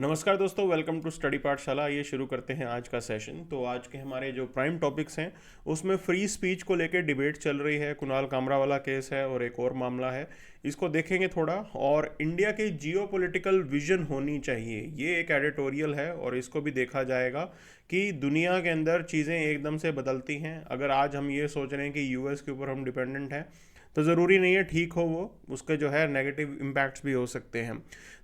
नमस्कार दोस्तों, welcome to study पाठशाला। ये शुरू करते हैं आज का सेशन। तो आज के हमारे जो प्राइम टॉपिक्स हैं उसमें फ्री स्पीच को लेकर डिबेट चल रही है। कुणाल कामरा वाला केस है और एक और मामला है, इसको देखेंगे थोड़ा। और इंडिया की जियोपॉलिटिकल विजन होनी चाहिए, ये एक एडिटोरियल है और इसको भी देखा जाएगा कि दुनिया के अंदर चीज़ें एकदम से बदलती हैं। अगर आज हम ये सोच रहे हैं कि यूएस के ऊपर हम डिपेंडेंट हैं तो ज़रूरी नहीं है ठीक हो, वो उसके जो है नेगेटिव इम्पैक्ट्स भी हो सकते हैं।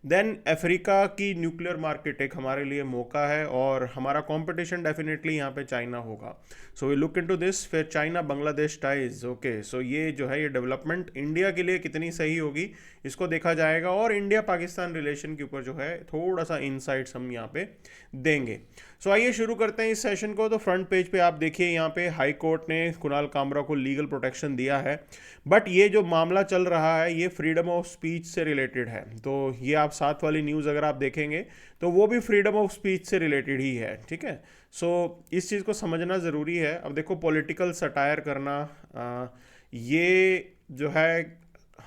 देन अफ्रीका की न्यूक्लियर मार्केट एक हमारे लिए मौका है और हमारा कंपटीशन डेफिनेटली यहाँ पे चाइना होगा। So we look into this. फिर China Bangladesh ties, okay. So ये जो है ये डेवलपमेंट इंडिया के लिए कितनी सही होगी इसको देखा जाएगा और इंडिया पाकिस्तान रिलेशन के ऊपर जो है थोड़ा सा इंसाइट्स हम यहाँ पे देंगे। सो आइए शुरू करते हैं इस सेशन को। तो फ्रंट पेज पे आप देखिए, यहाँ पे हाई कोर्ट ने कुणाल कामरा को लीगल प्रोटेक्शन दिया है, बट ये जो मामला चल रहा है ये फ्रीडम ऑफ स्पीच से रिलेटेड है। तो ये आप साथ वाली न्यूज़ अगर आप देखेंगे तो वो भी फ्रीडम ऑफ स्पीच से रिलेटेड ही है, ठीक है। सो इस चीज़ को समझना ज़रूरी है। अब देखो, पॉलिटिकल सटायर करना ये जो है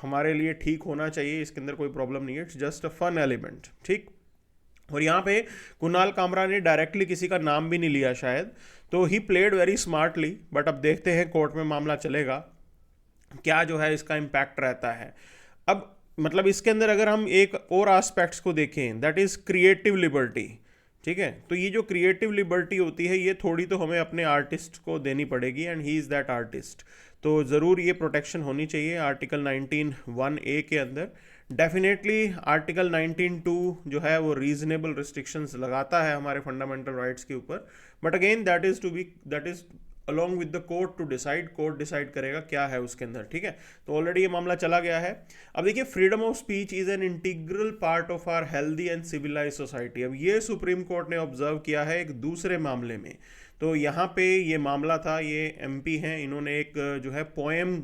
हमारे लिए ठीक होना चाहिए, इसके अंदर कोई प्रॉब्लम नहीं है। It's just a fun element, ठीक। और यहाँ पे कुणाल कामरा ने डायरेक्टली किसी का नाम भी नहीं लिया शायद, तो he played very smartly. But अब देखते हैं कोर्ट में मामला चलेगा क्या जो है इसका इम्पैक्ट रहता है। अब मतलब इसके अंदर अगर हम एक और एस्पेक्ट्स को देखें, दैट इज़ क्रिएटिव लिबर्टी, ठीक है। तो ये जो क्रिएटिव लिबर्टी होती है ये थोड़ी तो हमें अपने आर्टिस्ट को देनी पड़ेगी, and he is that artist. तो ज़रूर ये प्रोटेक्शन होनी चाहिए आर्टिकल 19(1)(a) के अंदर। डेफिनेटली आर्टिकल 19(2) जो है वो रीजनेबल रिस्ट्रिक्शंस लगाता है हमारे फंडामेंटल राइट्स के ऊपर, but again that is along with the court to decide. Court decide करेगा क्या है उसके अंदर, ठीक है। तो ऑलरेडी ये मामला चला गया है। अब देखिए, freedom of speech is an integral part of our healthy and civilise society. अब ये सुप्रीम कोर्ट ने ऑब्जर्व किया है एक दूसरे मामले में। तो यहाँ पे ये मामला था, ये एमपी हैं, इन्होंने एक जो है पोएम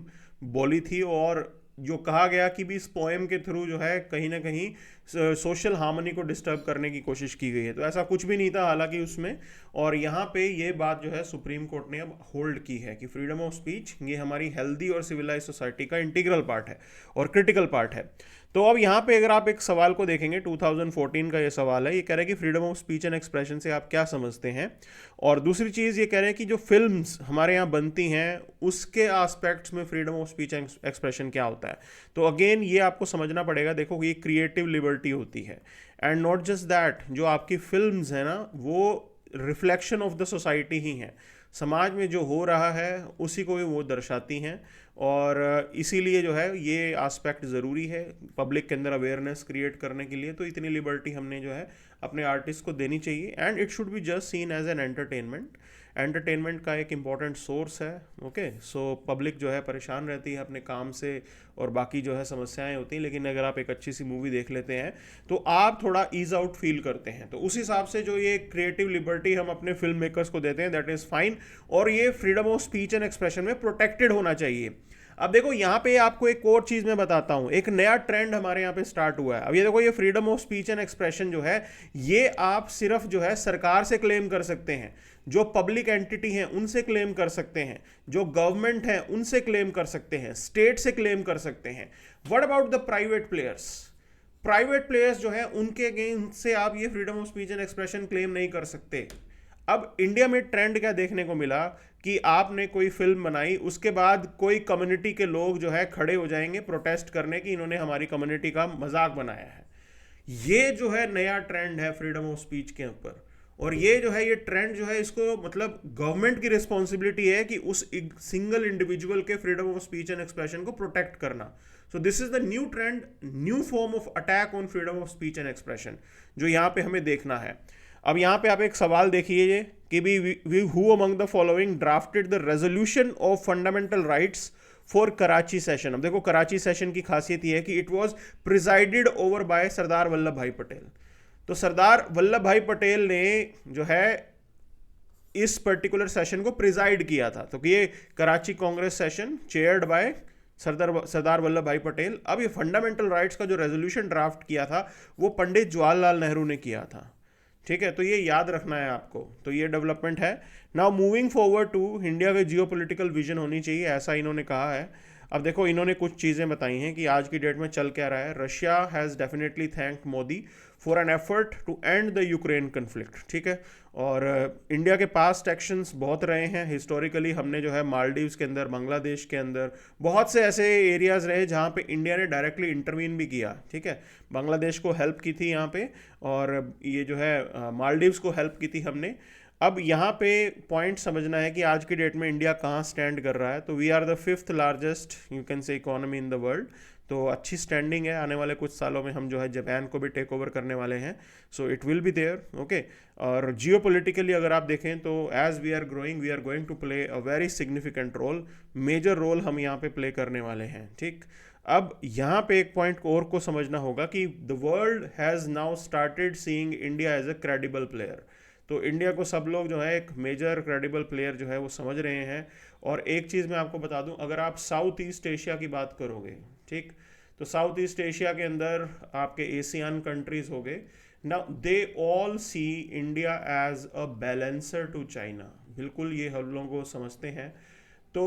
बोली थी और जो कहा गया कि भी इस पोएम के थ्रू जो है कहीं ना कहीं सोशल हार्मनी को डिस्टर्ब करने की कोशिश की गई है। तो ऐसा कुछ भी नहीं था हालांकि उसमें। और यहाँ पे ये बात जो है सुप्रीम कोर्ट ने अब होल्ड की है कि फ्रीडम ऑफ स्पीच ये हमारी हेल्दी और सिविलाइज सोसाइटी का इंटीग्रल पार्ट है और क्रिटिकल पार्ट है। तो अब यहाँ पे अगर आप एक सवाल को देखेंगे, 2014 का ये सवाल है, ये कह रहे हैं कि freedom of speech and expression से आप क्या समझते हैं। और दूसरी चीज़ ये कह रहे हैं कि जो फिल्म्स हमारे यहाँ बनती हैं उसके एस्पेक्ट्स में freedom of speech and expression क्या होता है। तो अगेन ये आपको समझना पड़ेगा। देखो, ये क्रिएटिव लिबर्टी होती है, एंड नॉट जस्ट दैट, जो आपकी फिल्म्स है ना वो रिफ्लेक्शन ऑफ द सोसाइटी ही हैं। समाज में जो हो रहा है उसी को भी वो दर्शाती हैं। और इसीलिए जो है ये एस्पेक्ट ज़रूरी है पब्लिक के अंदर अवेयरनेस क्रिएट करने के लिए। तो इतनी लिबर्टी हमने जो है अपने आर्टिस्ट को देनी चाहिए, and it should be just seen as an entertainment. Entertainment का एक इम्पॉर्टेंट सोर्स है, ओके। सो पब्लिक जो है परेशान रहती है अपने काम से और बाकी जो है समस्याएं होती हैं, लेकिन अगर आप एक अच्छी सी मूवी देख लेते हैं तो आप थोड़ा ईज आउट फील करते हैं। तो उस हिसाब से जो ये क्रिएटिव लिबर्टी हम अपने फिल्म मेकर्स को देते हैं, दैट इज़ फाइन। और ये freedom of speech and expression में प्रोटेक्टेड होना चाहिए। अब देखो, यहाँ पे आपको एक और चीज़ मैं बताता हूँ, एक नया ट्रेंड हमारे यहाँ पे स्टार्ट हुआ है। अब ये देखो, ये freedom of speech and expression जो है ये आप सिर्फ जो है सरकार से क्लेम कर सकते हैं, जो पब्लिक एंटिटी हैं उनसे क्लेम कर सकते हैं, जो गवर्नमेंट है उनसे क्लेम कर सकते हैं, स्टेट से क्लेम कर सकते हैं। What about the private players? Private players जो है उनके अगेंस्ट से आप ये freedom of speech and expression claim नहीं कर सकते। अब इंडिया में ट्रेंड क्या देखने को मिला कि आपने कोई फिल्म बनाई, उसके बाद कोई कम्युनिटी के लोग जो है खड़े हो जाएंगे प्रोटेस्ट करने की, इन्होंने हमारी कम्युनिटी का मजाक बनाया है। ये जो है नया ट्रेंड है फ्रीडम ऑफ स्पीच के ऊपर। और ये जो है ये ट्रेंड जो है इसको मतलब गवर्नमेंट की रिस्पॉन्सिबिलिटी है कि उस सिंगल इंडिविजुअल के freedom of speech and expression को प्रोटेक्ट करना। सो this is the new trend, new form of attack on freedom of speech and expression जो यहाँ पे हमें देखना है। अब यहाँ पे आप एक सवाल देखिए कि भी who among the following drafted the resolution of fundamental rights for Karachi session. अब देखो, कराची सेशन की खासियत यह है कि it was presided over by Sardar Vallabh Bhai Patel. तो सरदार वल्लभ भाई पटेल ने जो है इस पर्टिकुलर सेशन को प्रिजाइड किया था। तो ये Karachi Congress session chaired by Sardar Vallabh Bhai Patel. अब ये फंडामेंटल राइट्स का जो रेजोल्यूशन ड्राफ्ट किया था वो पंडित जवाहरलाल नेहरू ने किया था, ठीक है। तो ये याद रखना है आपको। तो ये डेवलपमेंट है। Now moving forward to India के जियोपॉलिटिकल विजन होनी चाहिए, ऐसा इन्होंने कहा है। अब देखो इन्होंने कुछ चीज़ें बताई हैं कि आज की डेट में चल क्या रहा है। Russia has definitely thanked Modi for an effort to end the Ukraine conflict, ठीक है। और इंडिया के पास्ट एक्शंस बहुत रहे हैं हिस्टोरिकली। हमने जो है मालदीव्स के अंदर, बांग्लादेश के अंदर बहुत से ऐसे एरियाज़ रहे जहाँ पे इंडिया ने डायरेक्टली इंटरवीन भी किया, ठीक है। बांग्लादेश को हेल्प की थी यहाँ पे, और ये जो है मालदीव्स को हेल्प की थी हमने। अब यहाँ पे पॉइंट समझना है कि आज की डेट में इंडिया कहाँ स्टैंड कर रहा है। तो we are the fifth largest you can say economy in the world. तो अच्छी स्टैंडिंग है। आने वाले कुछ सालों में हम जो है जापान को भी टेक ओवर करने वाले हैं। So it will be there, okay. और जियो पोलिटिकली अगर आप देखें तो as we are going to play a very significant role, major role हम यहाँ पे प्ले करने वाले हैं, ठीक। अब यहाँ पे एक पॉइंट और को समझना होगा कि the world has now started seeing India as a credible player. तो इंडिया को सब लोग जो है एक मेजर क्रेडिबल प्लेयर जो है वो समझ रहे हैं। और एक चीज़ मैं आपको बता दूं, अगर आप साउथ ईस्ट एशिया की बात करोगे, ठीक, तो साउथ ईस्ट एशिया के अंदर आपके एशियन कंट्रीज हो गए, now they all see India as a balancer to China. बिल्कुल ये हम लोगों को समझते हैं। तो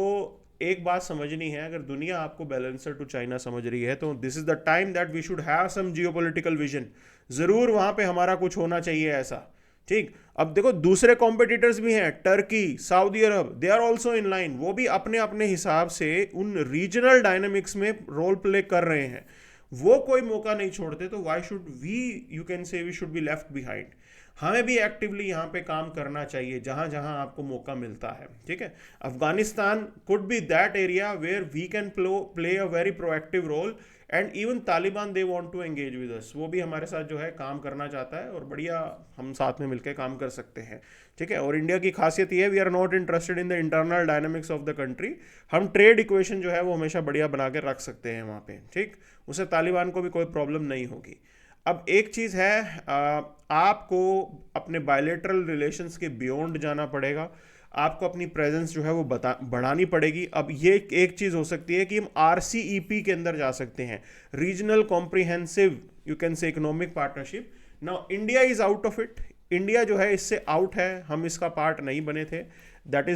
एक बात समझनी है, अगर दुनिया आपको बैलेंसर टू चाइना समझ रही है तो this is the time that we should have some geopolitical vision. ज़रूर वहाँ पे हमारा कुछ होना चाहिए ऐसा, ठीक। अब देखो दूसरे कॉम्पिटिटर्स भी हैं, Turkey, Saudi Arab, they are also in line. वो भी अपने अपने हिसाब से उन रीजनल डायनामिक्स में रोल प्ले कर रहे हैं। वो कोई मौका नहीं छोड़ते। तो why should we, you can say we should be left behind. हमें भी एक्टिवली यहाँ पे काम करना चाहिए जहाँ जहाँ आपको मौका मिलता है, ठीक है। Afghanistan could be that area where we can play a very proactive role. And even Taliban they want to engage with us, वो भी हमारे साथ जो है काम करना चाहता है, और बढ़िया हम साथ में मिलकर काम कर सकते हैं, ठीक है। और इंडिया की खासियत ये है, we are not interested in the internal dynamics of the country. हम ट्रेड इक्वेशन जो है वो हमेशा बढ़िया बना के रख सकते हैं वहाँ पे, ठीक। उससे तालिबान को भी कोई प्रॉब्लम नहीं होगी। अब एक चीज़ है, आपको अपने बायलेटरल रिलेशंस के बियॉन्ड जाना पड़ेगा। आपको अपनी प्रेजेंस जो है वो बढ़ानी पड़ेगी। अब ये एक चीज़ हो सकती है कि हम RCEP के अंदर जा सकते हैं, रीजनल कॉम्प्रिहेंसिव यू कैन से economic partnership. Now India is out of it. India जो है इससे आउट है, हम इसका पार्ट नहीं बने थे। That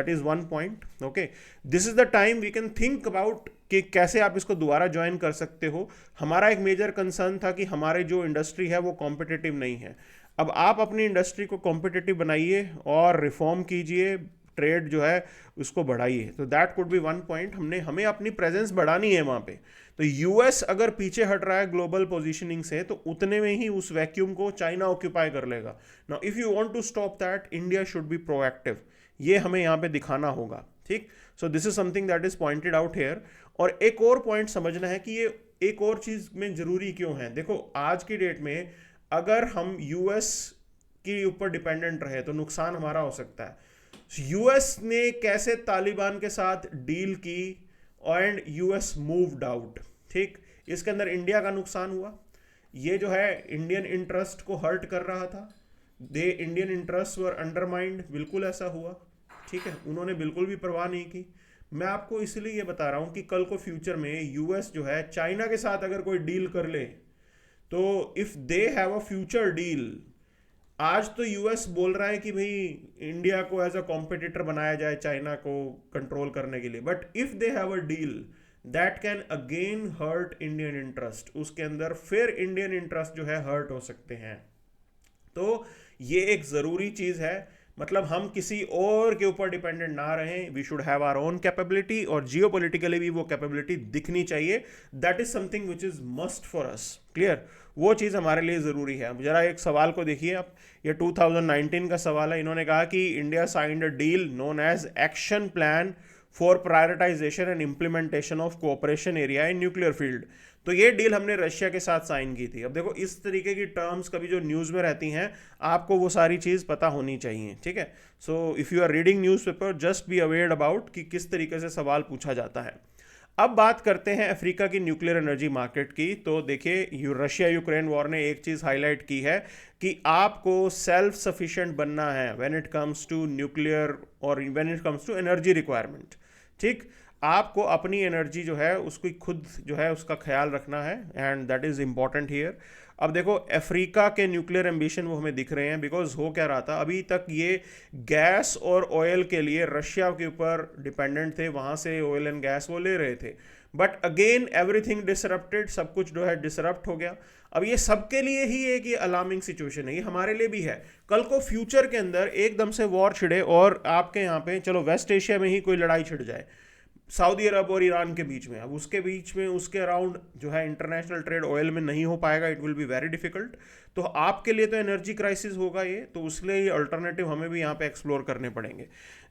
is one point, okay. This is the time we can think about कि कैसे आप इसको दोबारा ज्वाइन कर सकते हो। हमारा एक मेजर कंसर्न था कि हमारे जो इंडस्ट्री है वो कॉम्पिटिटिव नहीं है। अब आप अपनी इंडस्ट्री को कॉम्पिटिटिव बनाइए और रिफॉर्म कीजिए, ट्रेड जो है उसको बढ़ाइए। तो that could be one point. हमें अपनी प्रेजेंस बढ़ानी है वहाँ पे। तो यूएस अगर पीछे हट रहा है ग्लोबल पोजीशनिंग से, तो उतने में ही उस वैक्यूम को चाइना ऑक्यूपाई कर लेगा। Now if you want to stop that, India should be proactive. ये हमें यहाँ पे दिखाना होगा, ठीक। So this is something that is pointed out here. और एक और पॉइंट समझना है कि ये एक और चीज में जरूरी क्यों है। देखो आज की डेट में अगर हम यूएस के ऊपर डिपेंडेंट रहे तो नुकसान हमारा हो सकता है। यूएस ने कैसे तालिबान के साथ डील की एंड यूएस मूव्ड आउट, ठीक। इसके अंदर इंडिया का नुकसान हुआ। ये जो है इंडियन इंटरेस्ट को हर्ट कर रहा था। दे इंडियन इंटरेस्ट वर अंडरमाइंड, बिल्कुल ऐसा हुआ, ठीक है। उन्होंने बिल्कुल भी परवाह नहीं की। मैं आपको इसलिए ये बता रहा हूँ कि कल को फ्यूचर में यूएस जो है चाइना के साथ अगर कोई डील कर ले, तो if they have a future deal, आज तो यूएस बोल रहा है कि भाई इंडिया को एज अ कॉम्पिटिटर बनाया जाए चाइना को कंट्रोल करने के लिए, but if they have a deal that can again hurt Indian interest, उसके अंदर फिर इंडियन इंटरेस्ट जो है हर्ट हो सकते हैं। तो ये एक ज़रूरी चीज़ है। मतलब हम किसी और के ऊपर डिपेंडेंट ना रहें। We should have our own capability, और जियोपॉलिटिकली भी वो कैपेबिलिटी दिखनी चाहिए। That is something which is must for us, clear. वो चीज़ हमारे लिए ज़रूरी है। अब जरा एक सवाल को देखिए आप, ये 2019 का सवाल है। इन्होंने कहा कि India signed a deal known as action plan for prioritisation and implementation of cooperation area in nuclear field. तो ये डील हमने रशिया के साथ साइन की थी। अब देखो इस तरीके की टर्म्स कभी जो न्यूज़ में रहती हैं, आपको वो सारी चीज़ पता होनी चाहिए, ठीक है। So if you are reading newspaper, just be aware about कि किस तरीके से सवाल पूछा जाता है। अब बात करते हैं अफ्रीका की न्यूक्लियर एनर्जी मार्केट की। तो देखिए रशिया यूक्रेन वॉर ने एक चीज़ हाईलाइट की है कि आपको सेल्फ सफिशिएंट बनना है when it comes to nuclear और when it comes to energy requirement, ठीक। आपको अपनी एनर्जी जो है उसकी खुद जो है उसका ख्याल रखना है, and that is important here. अब देखो अफ्रीका के न्यूक्लियर एम्बिशन वो हमें दिख रहे हैं, बिकॉज हो क्या रहा था, अभी तक ये गैस और ऑयल के लिए रशिया के ऊपर डिपेंडेंट थे, वहां से ऑयल एंड गैस वो ले रहे थे, बट अगेन एवरीथिंग डिसरप्टेड, सब कुछ जो है डिसरप्ट हो गया। अब ये सबके लिए ही एक ये अलार्मिंग सिचुएशन है, ये हमारे लिए भी है। कल को फ्यूचर के अंदर एकदम से वॉर छिड़े और आपके यहाँ पे चलो वेस्ट एशिया में ही कोई लड़ाई छिड़ जाए सऊदी अरब और ईरान के बीच में, अब उसके बीच में उसके अराउंड जो है इंटरनेशनल ट्रेड ऑयल में नहीं हो पाएगा, it will be very difficult. तो आपके लिए तो एनर्जी क्राइसिस होगा ये, तो उसके लिए ये अल्टरनेटिव हमें भी यहाँ पे एक्सप्लोर करने पड़ेंगे।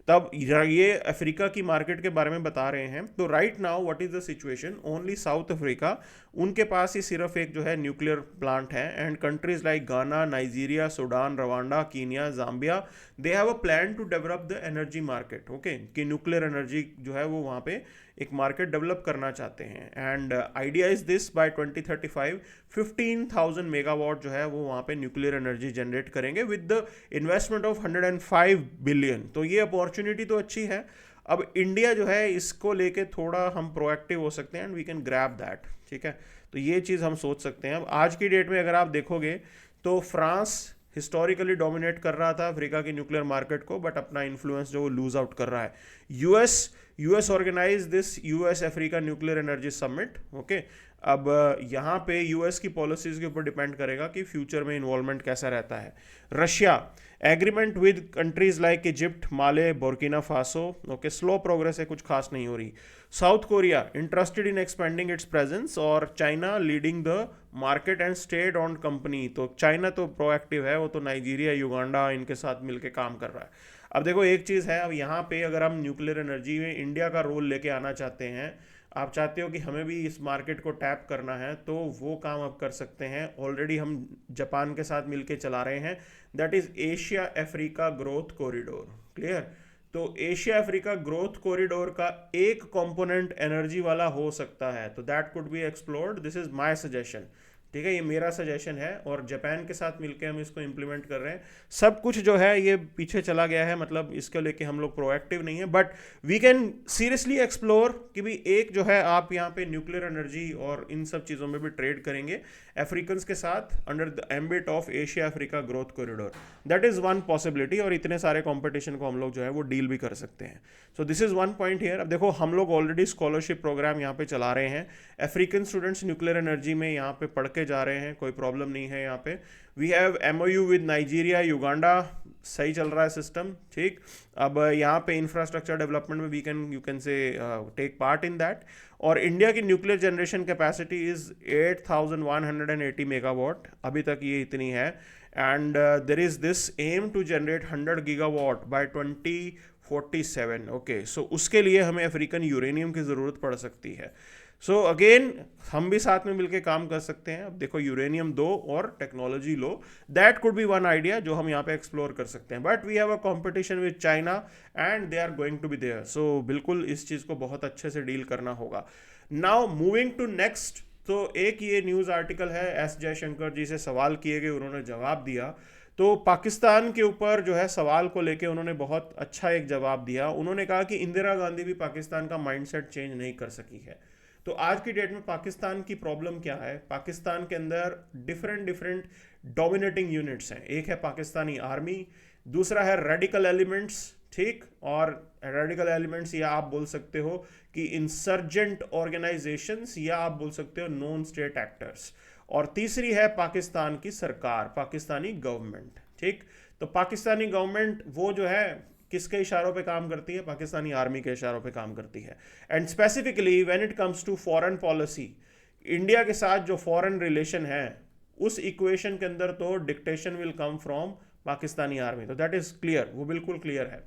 तब ये अफ्रीका की मार्केट के बारे में बता रहे हैं। तो right now what is the situation, only South Africa, उनके पास ही सिर्फ एक जो है न्यूक्लियर प्लांट है, and countries like Ghana, Nigeria, Sudan, Rwanda, Kenya, Zambia, they have a plan to develop the energy market. Okay, कि न्यूक्लियर एनर्जी जो है वो वहाँ पे एक मार्केट डेवलप करना चाहते हैं, and idea is this by 2035 15,000 megawatt जो है वो वहाँ पे न्यूक्लियर एनर्जी जनरेट करेंगे with the investment of 105 billion. तो ये अपॉर्चुनिटी तो अच्छी है। अब इंडिया जो है इसको लेके थोड़ा हम प्रोएक्टिव हो सकते हैं, and we can grab that, ठीक है। तो ये चीज़ हम सोच सकते हैं। अब आज की डेट में अगर आप देखोगे तो फ्रांस हिस्टोरिकली डोमिनेट कर रहा था अफ्रीका की न्यूक्लियर मार्केट को, बट अपना इन्फ्लुएंस जो वो लूज आउट कर रहा है। US organise this US Africa nuclear energy summit. Okay, अब यहाँ पे यूएस की पॉलिसीज के ऊपर डिपेंड करेगा कि फ्यूचर में इन्वॉल्वमेंट कैसा रहता है। Russia agreement with countries like Egypt, Mali, Burkina Faso, okay, slow progress है, कुछ खास नहीं हो रही। South Korea interested in expanding its presence, और China leading the market and state owned company. तो चाइना तो प्रोएक्टिव है, वो तो नाइजीरिया, युगांडा इनके साथ मिलकर काम कर रहा है। अब देखो एक चीज़ है, अब यहाँ पे अगर हम न्यूक्लियर एनर्जी में इंडिया का रोल लेके आना चाहते हैं, आप चाहते हो कि हमें भी इस मार्केट को टैप करना है, तो वो काम आप कर सकते हैं। ऑलरेडी हम जापान के साथ मिलके चला रहे हैं, that is Asia Africa growth corridor. Clear? तो एशिया अफ्रीका ग्रोथ कॉरिडोर का एक कंपोनेंट एनर्जी वाला हो सकता है, तो that could B explored. This is my suggestion, ठीक है, ये मेरा सजेशन है, और जापान के साथ मिलकर हम इसको इम्प्लीमेंट कर रहे हैं। सब कुछ जो है ये पीछे चला गया है, मतलब इसको लेके हम लोग प्रोएक्टिव नहीं है, but we can seriously explore कि भी एक जो है आप यहाँ पे न्यूक्लियर एनर्जी और इन सब चीज़ों में भी ट्रेड करेंगे अफ्रीकन के साथ under the ambit of Asia Africa growth corridor. That is one possibility, और इतने सारे कॉम्पिटिशन को हम लोग जो है वो डील भी कर सकते हैं। सो this is one point here. अब देखो हम लोग ऑलरेडी स्कॉलरशिप प्रोग्राम यहाँ पे चला रहे हैं, अफ्रीकन स्टूडेंट्स न्यूक्लियर एनर्जी में यहाँ पे पढ़ के जा रहे हैं, कोई प्रॉब्लम नहीं है यहाँ पे। We have MOU with Nigeria, Uganda, सही चल रहा है सिस्टम, ठीक। अब यहाँ पे इंफ्रास्ट्रक्चर डेवलपमेंट में we can you can say take part in that. और इंडिया की nuclear generation capacity is 8,180 megawatt, अभी तक ये इतनी है, and there is this aim to generate 100 gigawatt by 2047। Okay, so उसके लिए हमें अफ्रीकन यूरेनियम की ज़रूरत पड़ सकती है। सो अगेन हम भी साथ में मिलकर काम कर सकते हैं। अब देखो यूरेनियम दो और टेक्नोलॉजी लो, that could be one idea जो हम यहाँ पे एक्सप्लोर कर सकते हैं, but we have a competition with China and they are going to be there. So बिल्कुल इस चीज़ को बहुत अच्छे से डील करना होगा। नाउ मूविंग टू नेक्स्ट, तो एक ये न्यूज़ आर्टिकल है, एस जयशंकर जी से सवाल किए गए, उन्होंने जवाब दिया। तो पाकिस्तान के ऊपर जो है सवाल को लेके उन्होंने बहुत अच्छा एक जवाब दिया। उन्होंने कहा कि इंदिरा गांधी भी पाकिस्तान का माइंडसेट चेंज नहीं कर सकी है। तो आज की डेट में पाकिस्तान की प्रॉब्लम क्या है, पाकिस्तान के अंदर डिफरेंट डोमिनेटिंग यूनिट्स हैं। एक है पाकिस्तानी आर्मी, दूसरा है रेडिकल एलिमेंट्स, ठीक, और रेडिकल एलिमेंट्स या आप बोल सकते हो कि इंसर्जेंट ऑर्गेनाइजेशंस, या आप बोल सकते हो नॉन स्टेट एक्टर्स, और तीसरी है पाकिस्तान की सरकार, पाकिस्तानी गवर्नमेंट, ठीक। तो पाकिस्तानी गवर्नमेंट वो जो है किसके इशारों पे काम करती है, पाकिस्तानी आर्मी के इशारों पे काम करती है। And specifically when it comes to foreign policy, India के साथ जो फॉरेन रिलेशन है उस इक्वेशन के अंदर तो dictation will come from Pakistani army. तो दैट इज क्लियर, वो बिल्कुल क्लियर है।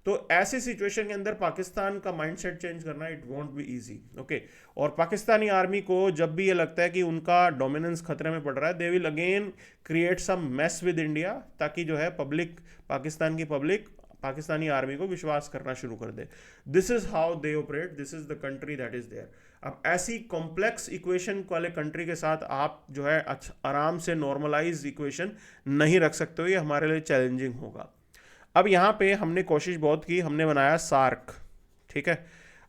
तो ऐसी सिचुएशन के अंदर पाकिस्तान का माइंडसेट चेंज करना it won't be easy, okay. और पाकिस्तानी आर्मी को जब भी ये लगता है कि उनका डोमिनेंस खतरे में पड़ रहा है, they will again create some mess with India, ताकि जो है पब्लिक, पाकिस्तान की पब्लिक पाकिस्तानी आर्मी को विश्वास करना शुरू कर दे। This is how they operate, this is the country that is there. अब ऐसी कॉम्प्लेक्स इक्वेशन वाले कंट्री के साथ आप जो है आराम से नॉर्मलाइज इक्वेशन नहीं रख सकते हो, ये हमारे लिए चैलेंजिंग होगा। अब यहाँ पे हमने कोशिश बहुत की, हमने बनाया सार्क, ठीक है।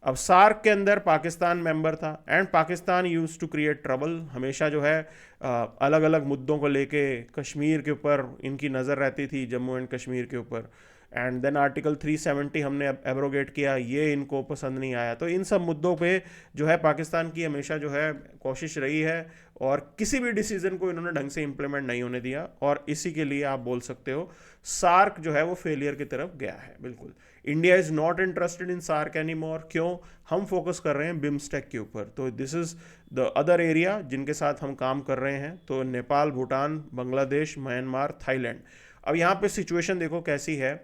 अब सार्क के अंदर पाकिस्तान मेंबर था and Pakistan use to create trouble, हमेशा जो है अलग अलग मुद्दों को लेके कश्मीर के ऊपर इनकी नज़र रहती थी, जम्मू एंड कश्मीर के ऊपर। एंड देन आर्टिकल 370 हमने एब्रोगेट किया, ये इनको पसंद नहीं आया। तो इन सब मुद्दों पे जो है पाकिस्तान की हमेशा जो है कोशिश रही है और किसी भी डिसीजन को इन्होंने ढंग से इम्प्लीमेंट नहीं होने दिया, और इसी के लिए आप बोल सकते हो सार्क जो है वो फेलियर की तरफ गया है। बिल्कुल, India is not interested in SAARC any more. क्यों? हम फोकस कर रहे हैं बिम्स्टेक के ऊपर। तो this is the other area जिनके साथ हम काम कर रहे हैं। तो नेपाल, भूटान, बांग्लादेश, म्यांमार, थाईलैंड। अब यहाँ पे सिचुएशन देखो कैसी है।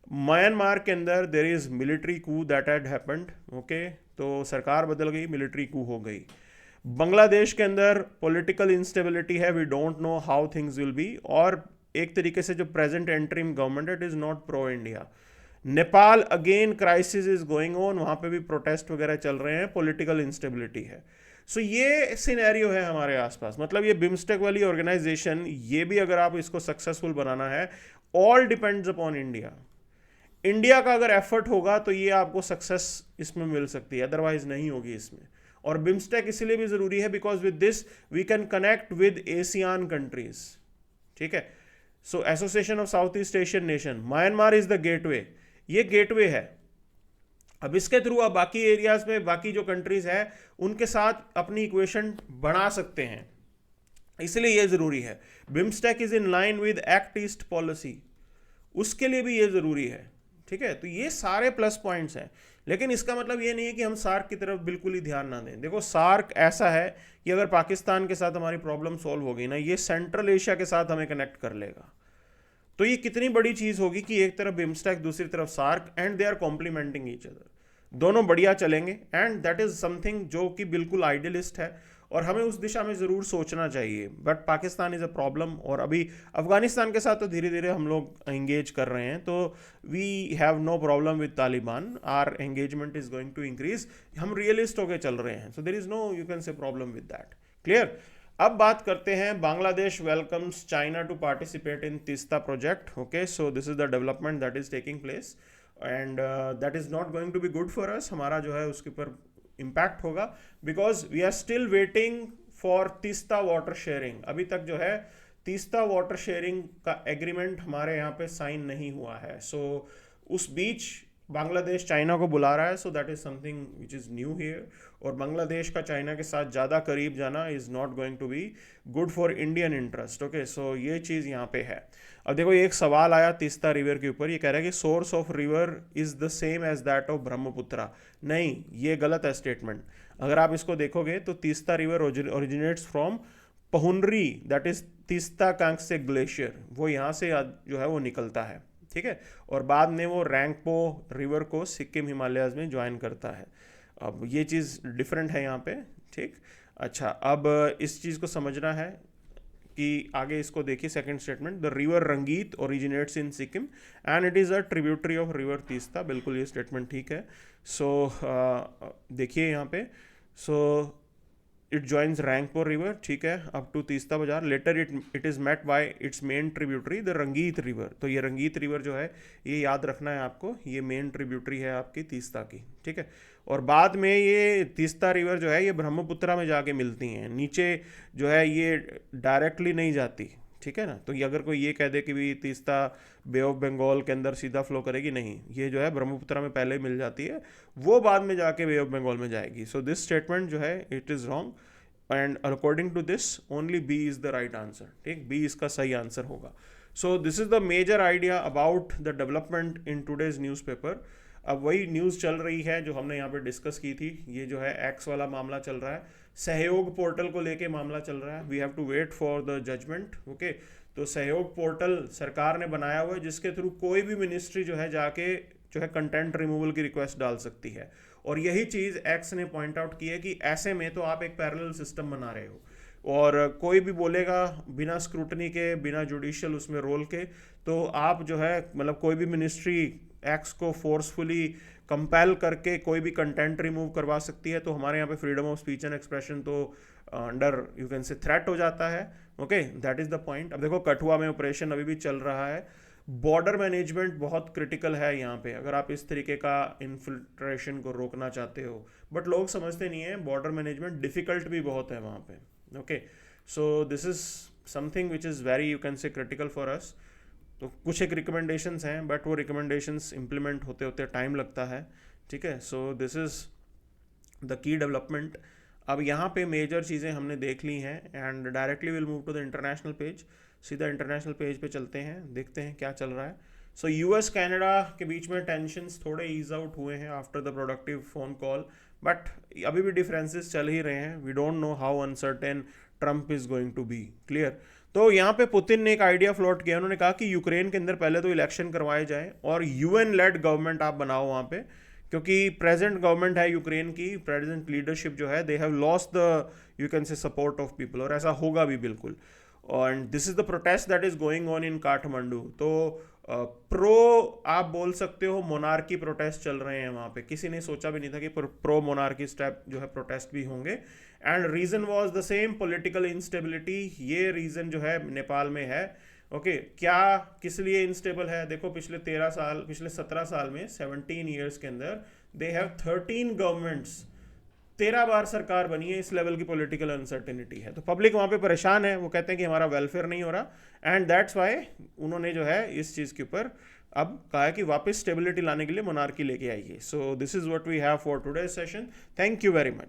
म्यांमार के अंदर there is military Koo that had happened, okay, तो सरकार बदल गई, मिलिट्री कू हो गई। बांग्लादेश के अंदर पॉलिटिकल इंस्टेबिलिटी है, we don't know how things will be, और एक तरीके से जो present interim government it is not pro India. Nepal again crisis is going on, वहाँ पे भी प्रोटेस्ट वगैरह चल रहे हैं, पॉलिटिकल इंस्टेबिलिटी है। सो ये सिनेरियो है हमारे आसपास। मतलब ये बिम्स्टेक वाली ऑर्गेनाइजेशन, ये भी अगर आप इसको सक्सेसफुल बनाना है, all depends upon India. India का अगर एफर्ट होगा तो ये आपको सक्सेस इसमें मिल सकती है, अदरवाइज नहीं होगी इसमें। और बिम्स्टेक इसलिए भी ज़रूरी है because with this we can connect with ASEAN countries, ठीक है। So association of South East Asian nation, Myanmar is the gateway, ये गेटवे है। अब इसके थ्रू आप बाकी एरियाज में बाकी जो कंट्रीज है उनके साथ अपनी इक्वेशन बढ़ा सकते हैं, इसलिए ये ज़रूरी है। BIMSTEC is in line with act east policy, उसके लिए भी ये ज़रूरी है, ठीक है। तो ये सारे प्लस पॉइंट्स हैं, लेकिन इसका मतलब ये नहीं है कि हम सार्क की तरफ बिल्कुल ही ध्यान ना दें। देखो सार्क ऐसा है कि अगर पाकिस्तान के साथ हमारी प्रॉब्लम सॉल्व हो गई ना, ये सेंट्रल एशिया के साथ हमें कनेक्ट कर लेगा। तो ये कितनी बड़ी चीज़ होगी कि एक तरफ बिम्स्टेक, दूसरी तरफ SAARC, and they are complementing each other, दोनों बढ़िया चलेंगे। एंड दैट इज़ समथिंग जो कि बिल्कुल आइडियलिस्ट है और हमें उस दिशा में ज़रूर सोचना चाहिए। But Pakistan is a problem, और अभी अफगानिस्तान के साथ तो धीरे धीरे हम लोग एंगेज कर रहे हैं, तो we have no problem with Taliban, our engagement is going to increase, हम रियलिस्ट होकर चल रहे हैं। So there is no you can say problem with that, clear. अब बात करते हैं, Bangladesh welcomes China to participate in Teesta project, okay. So this is the development that is taking place and that is not going to be good for us, हमारा जो है उसके ऊपर impact होगा, because we are still waiting for Teesta water sharing. अभी तक जो है तीस्ता वाटर शेयरिंग का एग्रीमेंट हमारे यहाँ पे साइन नहीं हुआ है। सो उस बीच बांग्लादेश चाइना को बुला रहा है, so that is something which is new here. और बांग्लादेश का चाइना के साथ ज़्यादा करीब जाना is not going to be good for Indian interest, okay. So ये चीज़ यहाँ पे है। अब देखो एक सवाल आया तीस्ता रिवर के ऊपर, ये कह रहा है कि source of river is the same as that of Brahmaputra. नहीं, ये गलत है स्टेटमेंट। अगर आप इसको देखोगे तो Teesta river originates from Pauhunri, that is Teesta Khangse glacier, वो यहाँ से जो है वो निकलता है, ठीक है। और बाद में वो रैंगपो रिवर को सिक्किम हिमालयाज में ज्वाइन करता है। अब ये चीज़ डिफरेंट है यहाँ पे, ठीक। अच्छा, अब इस चीज़ को समझना है कि आगे इसको देखिए second statement, the river Rangeet originates in Sikkim and it is a tributary of river Teesta. बिल्कुल ये स्टेटमेंट ठीक है। सो देखिए यहाँ पे, so it joins Rangpo river, ठीक है, up to Teesta Bazaar. Later it is met by its main tributary the Rangeet river. तो ये रंगीत रिवर जो है ये याद रखना है आपको, ये मेन ट्रिब्यूटरी है आपकी तीस्ता की, ठीक है। और बाद में ये तीस्ता रिवर जो है ये ब्रह्मपुत्रा में जाके मिलती हैं, नीचे जो है ये डायरेक्टली नहीं जाती, ठीक है ना। तो ये अगर कोई ये कह दे कि भी तीस्ता बे ऑफ बंगाल के अंदर सीधा फ्लो करेगी, नहीं, ये जो है ब्रह्मपुत्रा में पहले मिल जाती है, वो बाद में जाके बे ऑफ बंगाल में जाएगी। सो दिस स्टेटमेंट जो है it is wrong and according to this only B is the right answer, ठीक, बी इसका सही आंसर होगा। So this is the major idea about the development in today's newspaper. अब वही न्यूज़ चल रही है जो हमने यहाँ पे डिस्कस की थी, ये जो है एक्स वाला मामला चल रहा है, सहयोग पोर्टल को लेके मामला चल रहा है। We have to wait for the judgement, okay. तो सहयोग पोर्टल सरकार ने बनाया हुआ है जिसके थ्रू कोई भी मिनिस्ट्री जो है जाके जो है कंटेंट रिमूवल की रिक्वेस्ट डाल सकती है। और यही चीज़ एक्स ने पॉइंट आउट की है कि ऐसे में तो आप एक पैरेलल सिस्टम बना रहे हो और कोई भी बोलेगा बिना स्क्रूटनी के, बिना जुडिशियल उसमें रोल के, तो आप जो है मतलब कोई भी मिनिस्ट्री एक्स को फोर्सफुली कंपेल करके कोई भी कंटेंट रिमूव करवा सकती है। तो हमारे यहाँ पे freedom of speech and expression तो under you can say threat हो जाता है, okay, that is the point. अब देखो कठुआ में ऑपरेशन अभी भी चल रहा है, बॉर्डर मैनेजमेंट बहुत क्रिटिकल है यहाँ पे, अगर आप इस तरीके का इन्फिल्ट्रेशन को रोकना चाहते हो। बट लोग समझते नहीं है, बॉर्डर मैनेजमेंट डिफ़िकल्ट भी बहुत है वहाँ पे। Okay, so this is something which is very, you can से, क्रिटिकल फॉर अस। तो कुछ एक रिकमेंडेशंस हैं, बट वो रिकमेंडेशंस इम्प्लीमेंट होते होते टाइम लगता है। ठीक है, so this is the key development. अब यहाँ पे मेजर चीज़ें हमने देख ली हैं, and directly will move to the international page. सीधा इंटरनेशनल पेज पे चलते हैं, देखते हैं क्या चल रहा है। सो यूएस कनाडा के बीच में टेंशन्स थोड़े ईज आउट हुए हैं after the productive phone call, but अभी भी डिफरेंसेस चल ही रहे हैं। We don't know how uncertain Trump is going to be, clear. तो यहाँ पे पुतिन ने एक आइडिया फ्लोट किया, उन्होंने कहा कि यूक्रेन के अंदर पहले तो इलेक्शन करवाए जाए और यूएन लेड गवर्नमेंट आप बनाओ वहाँ पे, क्योंकि प्रेजेंट गवर्नमेंट है यूक्रेन की, प्रेजेंट लीडरशिप जो है, they have lost the, you can से, सपोर्ट ऑफ पीपल, और ऐसा होगा भी बिल्कुल। And this is the protest that is going on in Kathmandu. तो प्रो आप बोल सकते हो मोनार्की प्रोटेस्ट चल रहे हैं वहाँ पे। किसी ने सोचा भी नहीं था कि प्रो मोनार्की स्टेप जो है प्रोटेस्ट भी होंगे। And reason was the same, political instability. ये रीजन जो है नेपाल में है। ओके, क्या किस लिए इंस्टेबल है? देखो, पिछले 17 साल में, 17 ईयर्स के अंदर दे हैव 13 गवर्नमेंट्स, 13 बार सरकार बनी है। इस लेवल की पॉलिटिकल अनसर्टेनिटी है, तो पब्लिक वहाँ पे परेशान है। वो कहते हैं कि हमारा वेलफेयर नहीं हो रहा, एंड दैट्स वाई उन्होंने जो है इस चीज़ के ऊपर अब कहा है कि वापस स्टेबिलिटी लाने के लिए मोनार्की लेके आइए। So this is what we have for today session. Thank you very much.